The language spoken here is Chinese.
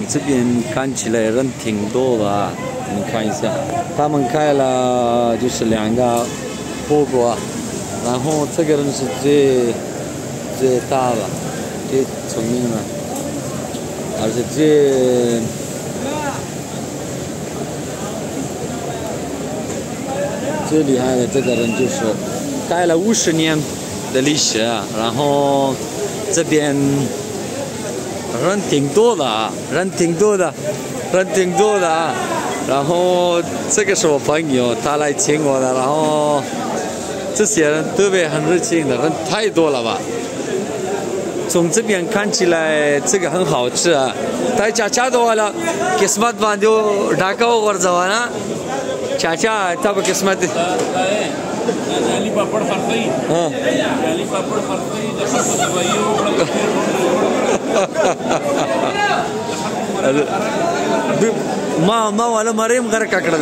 这边看起来人挺多的啊，你看一下，他们开了就是2个火锅，然后这个人是最大的、最聪明的，而且最厉害的这个人就是开了50年的历史，然后这边人挺多的啊，人挺多的啊。然后这个是我朋友，他来请我的，然后这些人特别很热情的，人太多了吧。从这边看起来这个很好吃啊。चाचा तो वाला किस्मत बांधो ढाका और जवाना चाचा तब किस्मत जाली पापड़ फरसई हाँ जाली पापड़ फरसई ما ولا مريم غير كاكرا